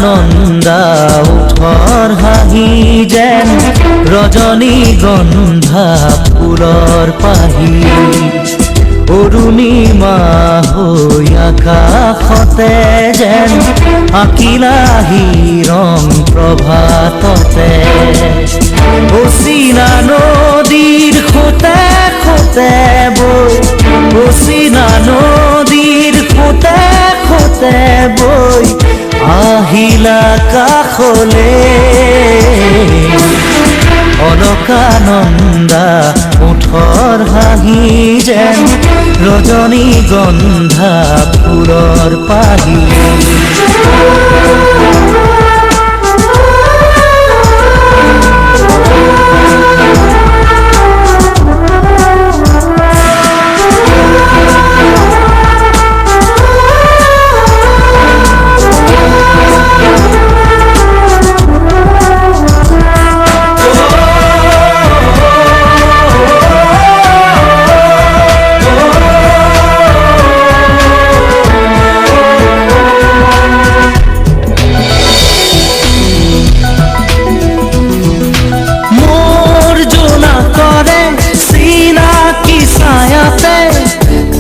অলকানন্দা ওঠৰ হাঁহি যেন ৰজনীগন্ধা ফুলৰ পাহি অৰুণিমা হৈ আকাশতে যেন আঁকিলাহি ৰং প্ৰভাততে অচিনা নদীৰ খোতে খোতে বৈ অচিনা নদীৰ খোতে খোতে বৈ আহিলা কাষলে অলকানন্দা ওঠৰ হাঁহি যেন ৰজনীগন্ধা ফুলৰ পাহি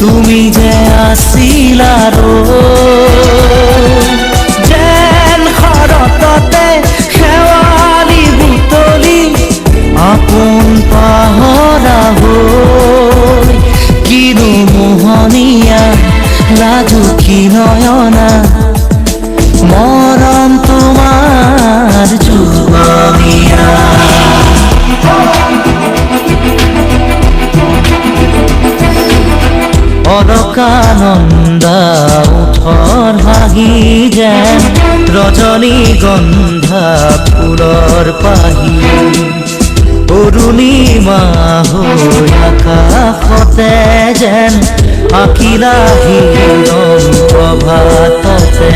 তুমি যে আছিলা যেন শৰততে শেৱালি বুটলি আপোন পাহৰা হৈ কিনো মোহনীয়া লাজুকী নয়না মৰম তোমাৰ যুৱনীয়া অলকানন্দা ওঠৰ হাঁহি যেন ৰজনীগন্ধা ফুলৰ পাহি অৰুণিমা হৈ আকাশতে যেন আঁকিলাহি ৰং প্ৰভাততে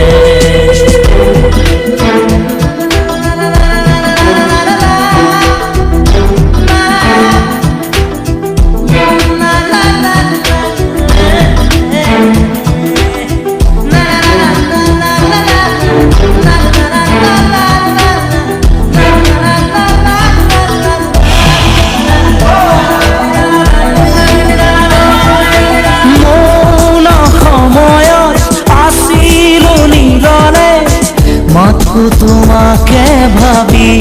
তোমাকে ভাবি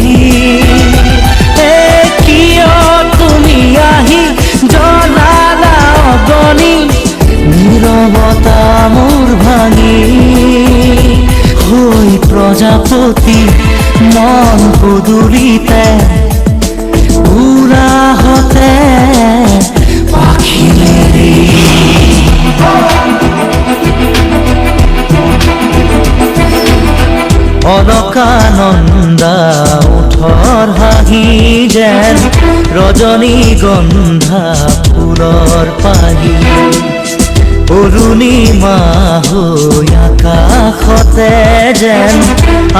কিয় তুমি আহি জ্বলালা অগনি নীৰৱতা মোৰ ভাঙি হৈ প্ৰজাপতি মন পদূলিতে উৰাহতে পাখি মেলি অলকানন্দা ওঠৰ হাঁহি যেন ৰজনীগন্ধা ফুলৰ পাহি অৰুণিমা হৈ আকাশতে যেন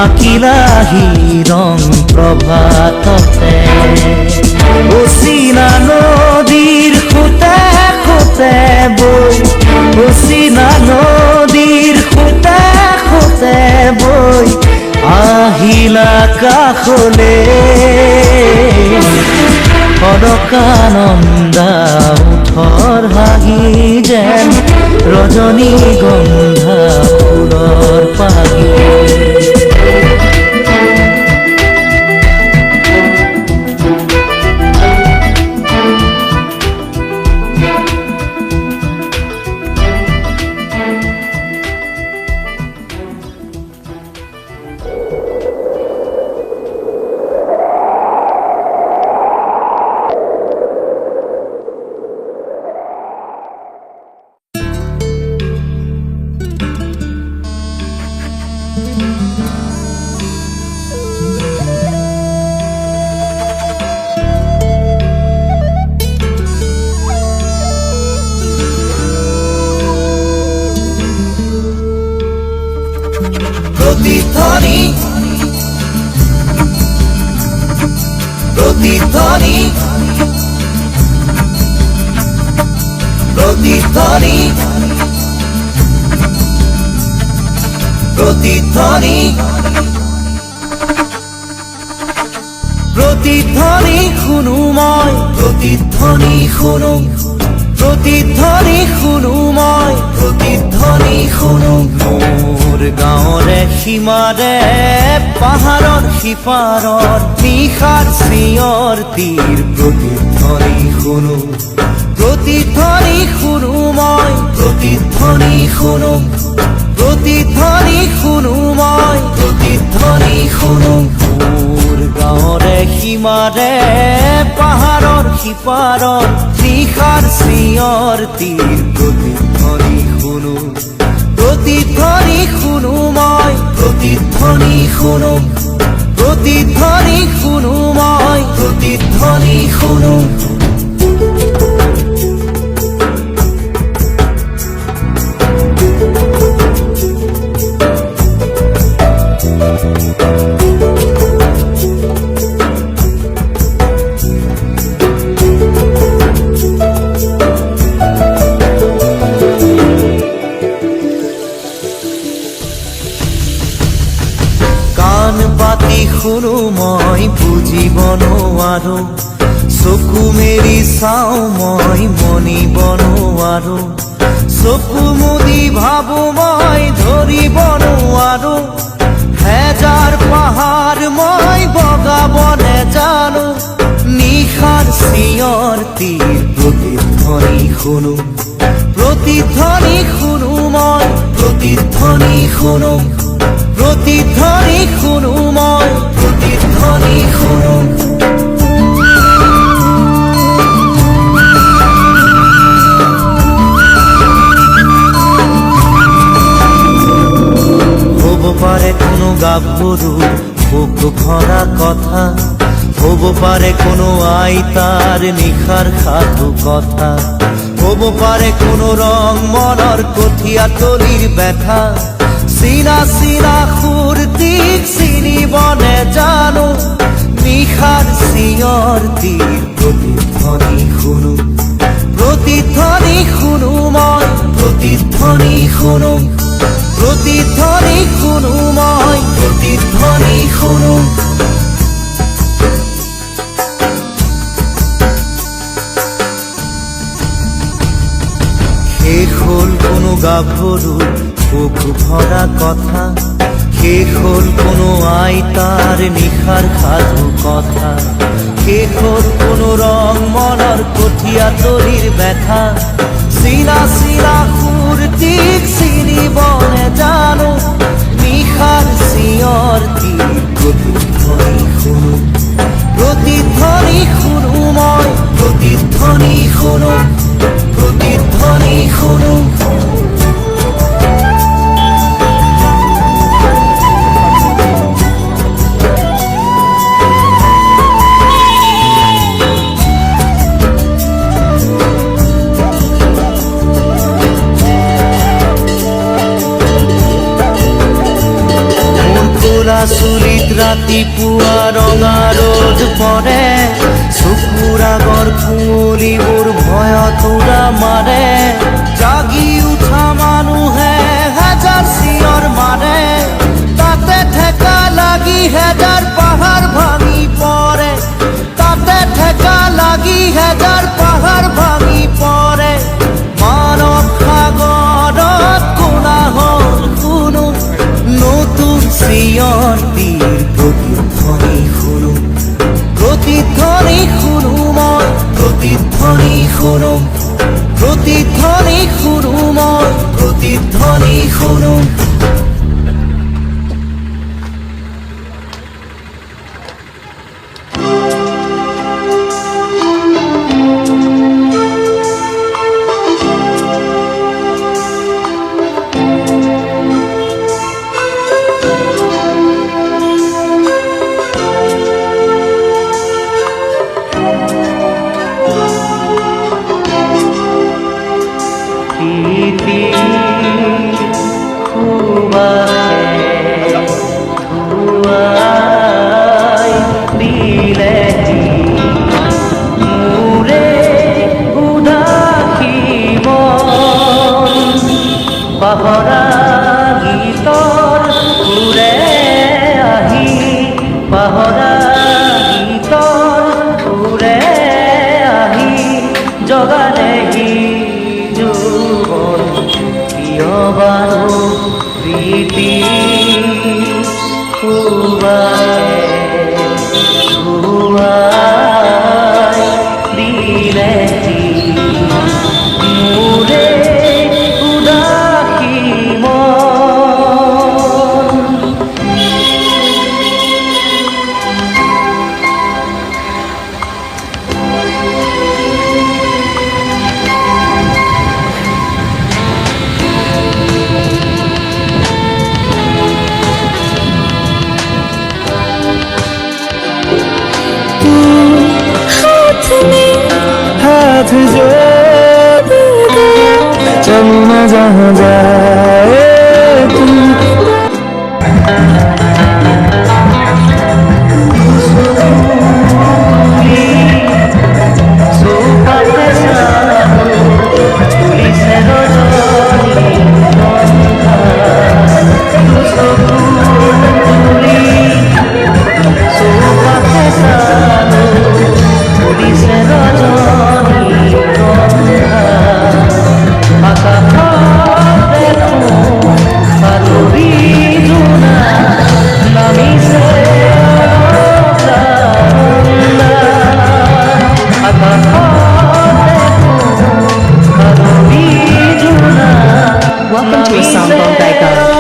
আঁকিলাহি ৰং প্ৰভাততে অচিনা নদীৰ খোতে খোতে বৈ অচিনা নদীৰ খোতে খোতে বৈ আহিলা কাষলে অলকানন্দা ওঠৰ হাঁহি যেন ৰজনীগন্ধা ফুলৰ পাহি প্ৰতিধ্বনি প্ৰতিধ্বনি প্ৰতিধ্বনি প্ৰতিধ্বনি প্ৰতিধ্বনি শুনো মই, প্ৰতিধ্বনি শুনো, প্ৰতিধ্বনি শুনো মই, প্ৰতিধ্বনি শুনো। মোৰ গাঁৱৰে সীমাৰে পাহাৰৰ সিপাৰৰ নিশাৰ চিঞৰ তীৰ প্ৰতিধ্বনি শুনো, প্ৰতিধ্বনি শুনো মই, প্ৰতিধ্বনি শুনো, প্ৰতিধ্বনি শুনো মই, প্ৰতিধ্বনি শুনো। মোৰ গাঁৱৰে সীমাৰে পাহাৰৰ সিপাৰৰ নিশাৰ চিঞৰ তীৰ প্ৰতিধ্বনি শুনো, প্ৰতিধ্বনি শুনো মই, প্ৰতিধ্বনি শুনো, প্ৰতিধ্বনি শুনো মই, প্ৰতিধ্বনি শুনো। কাণ পাতি শুনো মই বুজিব নোৱাৰো, চকু মেলি চাওঁ মই মনিব নোৱাৰো, চকু মুদি ভাবো মই ধৰিব নোৱাৰো, হেজাৰ পাহাৰ মই বগাব নেজানো, নিশাৰ চিঞৰ তীৰ প্ৰতিধ্বনি শুনো, প্ৰতিধ্বনি শুনো মই, প্ৰতিধ্বনি শুনো, প্ৰতিধ্বনি শুনো মই, প্ৰতিধ্বনি শুনো। হব পাৰে কোনো গাভৰুৰ বুক ভৰা কথা, হব পাৰে কোনো আইতাৰ নিশাৰ সাধু কথা, হব পাৰে কোনো ৰং মনৰ কঠীয়া তলিৰ ব্যথা, চিনা চিনা সুৰটিক চিনিব নেজানো, নিশাৰ চিঞৰ তীৰ প্ৰতিধ্বনি শুনো, প্ৰতিধ্বনি শুনো মই, প্ৰতিধ্বনি শুনো, প্ৰতিধ্বনি শুনো মই, প্ৰতিধ্বনি শুনো। শেষ হল কোনো গাভৰুৰ বুক ভৰা কথা, শেষ হল কোনো আইতাৰ নিশাৰ সাধু কথা, শেষ হল কোনো ৰং মনৰ কঠীয়া তলিৰ ব্যথা, চিনা চিনা সুৰটিক চিনিব নেজানো, নিশাৰ চিঞৰ তীৰ প্ৰতিধ্বনি শুনো, প্ৰতিধ্বনি শুনো মই, প্ৰতিধ্বনি শুনো, প্ৰতিধ্বনি শুনো। চুলিত ৰাতিপুৱা ৰঙা ৰ'দ পৰে, চকুৰ আগৰ কুঁৱলীবোৰ ভয়ত উৰা মাৰে, জাগি উঠা মানুহে হেজাৰ চিঞৰ মাৰে, তাতে ঠেকা লাগি হেজাৰ পাহাৰ ভাঙি পৰে, তাতে ঠেকা লাগি হেজাৰ পাহাৰ ভাঙি পৰে, মানৱ সাগৰত কোলাহল শুনো, নতুন চিঞৰ তীৰ প্ৰতিধ্বনি শুনো, প্রতিধ্বনি শুনো মই, প্রতিধ্বনি শুনো, প্রতিধ্বনি শুনো মই, প্রতিধ্বনি শুনো। খুব हाथ जो चल न जहाँ जाए तू Welcome to a song called Daikon.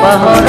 পাহৰা